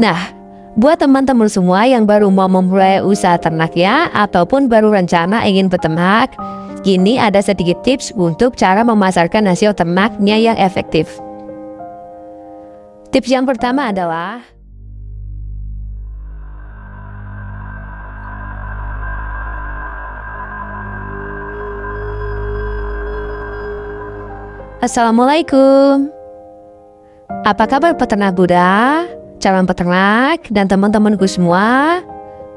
Nah, buat teman-teman semua yang baru mau memulai usaha ternak ya, ataupun baru rencana ingin beternak, kini ada sedikit tips untuk cara memasarkan hasil ternaknya yang efektif. Tips yang pertama adalah Assalamualaikum. Apa kabar peternak Buddha, calon peternak, dan teman-temanku semua?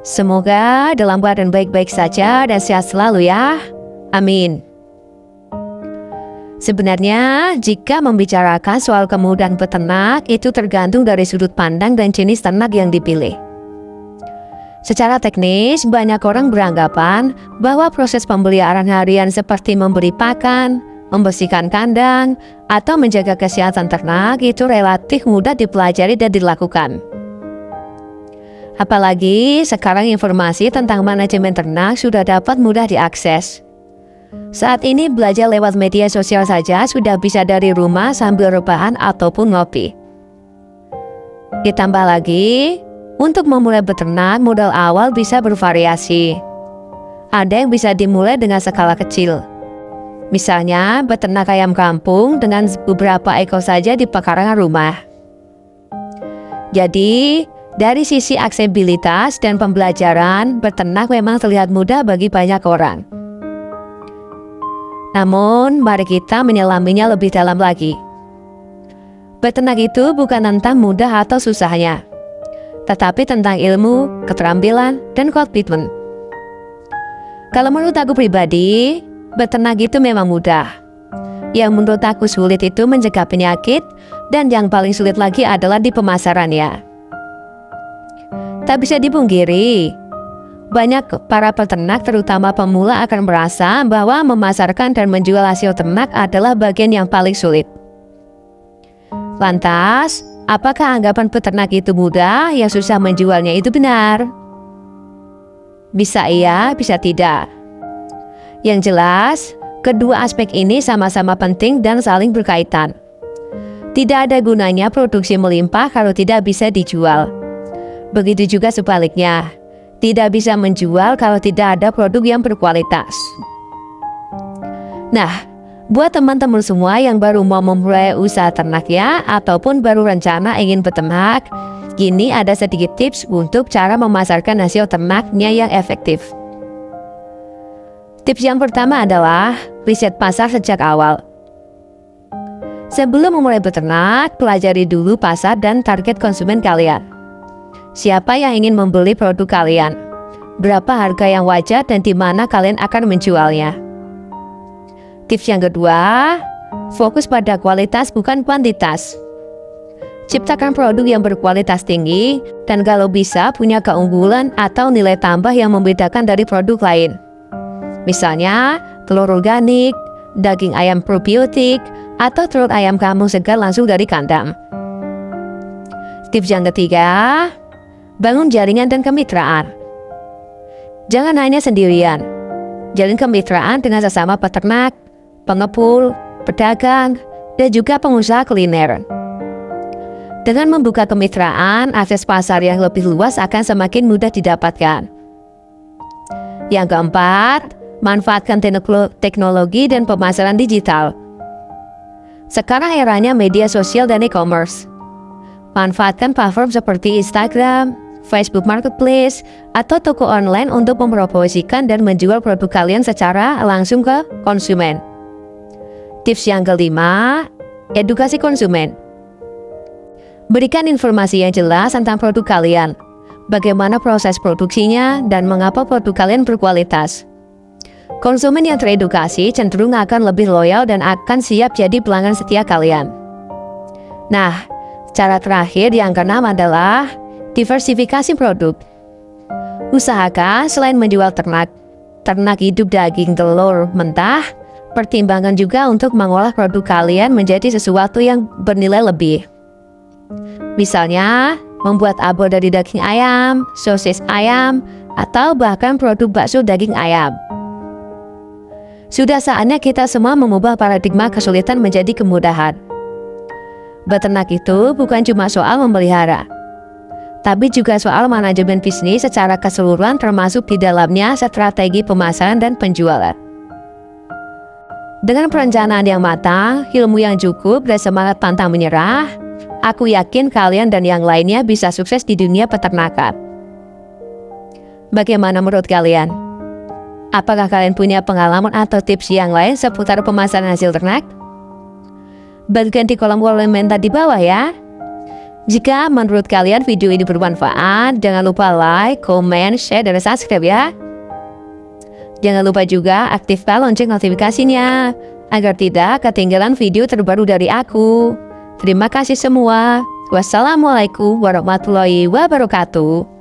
Semoga dalam keadaan baik-baik saja dan sehat selalu ya. Amin. Sebenarnya, jika membicarakan soal kemudahan peternak, itu tergantung dari sudut pandang dan jenis ternak yang dipilih. Secara teknis, banyak orang beranggapan bahwa proses pemeliharaan harian seperti memberi pakan, membersihkan kandang, atau menjaga kesehatan ternak itu relatif mudah dipelajari dan dilakukan. Apalagi sekarang informasi tentang manajemen ternak sudah dapat mudah diakses. Saat ini belajar lewat media sosial saja sudah bisa dari rumah sambil rebahan ataupun ngopi. Ditambah lagi, untuk memulai beternak modal awal bisa bervariasi. Ada yang bisa dimulai dengan skala kecil. Misalnya beternak ayam kampung dengan beberapa ekor saja di pekarangan rumah. Jadi, dari sisi aksesibilitas dan pembelajaran, beternak memang terlihat mudah bagi banyak orang. Namun, mari kita menyelaminya lebih dalam lagi. Beternak itu bukan tentang mudah atau susahnya, tetapi tentang ilmu, keterampilan, dan komitmen. Kalau menurut aku pribadi, beternak itu memang mudah. Yang menurut aku sulit itu mencegah penyakit, dan yang paling sulit lagi adalah di pemasarannya. Tak bisa dipungkiri, banyak para peternak terutama pemula akan merasa bahwa memasarkan dan menjual hasil ternak adalah bagian yang paling sulit. Lantas, apakah anggapan peternak itu mudah, yang susah menjualnya itu benar? Bisa iya, bisa tidak. Yang jelas, kedua aspek ini sama-sama penting dan saling berkaitan. Tidak ada gunanya produksi melimpah kalau tidak bisa dijual. Begitu juga sebaliknya. Tidak bisa menjual kalau tidak ada produk yang berkualitas. Nah, buat teman-teman semua yang baru mau memulai usaha ternak ya, ataupun baru rencana ingin beternak, kini ada sedikit tips untuk cara memasarkan hasil ternaknya yang efektif. Tips yang pertama adalah riset pasar sejak awal. Sebelum memulai beternak, pelajari dulu pasar dan target konsumen kalian. Siapa yang ingin membeli produk kalian? Berapa harga yang wajar dan di mana kalian akan menjualnya? Tips yang kedua, fokus pada kualitas bukan kuantitas. Ciptakan produk yang berkualitas tinggi dan kalau bisa punya keunggulan atau nilai tambah yang membedakan dari produk lain. Misalnya, telur organik, daging ayam probiotik, atau telur ayam kampung segar langsung dari kandang. Tips yang ketiga, bangun jaringan dan kemitraan. Jangan hanya sendirian. Jalin kemitraan dengan sesama peternak, pengepul, pedagang, dan juga pengusaha kuliner. Dengan membuka kemitraan, akses pasar yang lebih luas akan semakin mudah didapatkan. Yang keempat, manfaatkan teknologi dan pemasaran digital. Sekarang eranya media sosial dan e-commerce. Manfaatkan platform seperti Instagram, Facebook Marketplace, atau toko online untuk mempromosikan dan menjual produk kalian secara langsung ke konsumen. Tips yang kelima, edukasi konsumen. Berikan informasi yang jelas tentang produk kalian, bagaimana proses produksinya, dan mengapa produk kalian berkualitas. Konsumen yang teredukasi cenderung akan lebih loyal dan akan siap jadi pelanggan setia kalian. Nah, cara terakhir yang keenam adalah diversifikasi produk. Usahakan selain menjual ternak hidup daging telur mentah, pertimbangkan juga untuk mengolah produk kalian menjadi sesuatu yang bernilai lebih. Misalnya, membuat abon dari daging ayam, sosis ayam, atau bahkan produk bakso daging ayam. Sudah saatnya kita semua mengubah paradigma kesulitan menjadi kemudahan. Beternak itu bukan cuma soal memelihara, tapi juga soal manajemen bisnis secara keseluruhan termasuk di dalamnya strategi pemasaran dan penjualan. Dengan perencanaan yang matang, ilmu yang cukup, dan semangat pantang menyerah, aku yakin kalian dan yang lainnya bisa sukses di dunia peternakan. Bagaimana menurut kalian? Apakah kalian punya pengalaman atau tips yang lain seputar pemasaran hasil ternak? Bagikan di kolom komentar di bawah ya. Jika menurut kalian video ini bermanfaat, jangan lupa like, komen, share, dan subscribe ya. Jangan lupa juga aktifkan lonceng notifikasinya, agar tidak ketinggalan video terbaru dari aku. Terima kasih semua. Wassalamualaikum warahmatullahi wabarakatuh.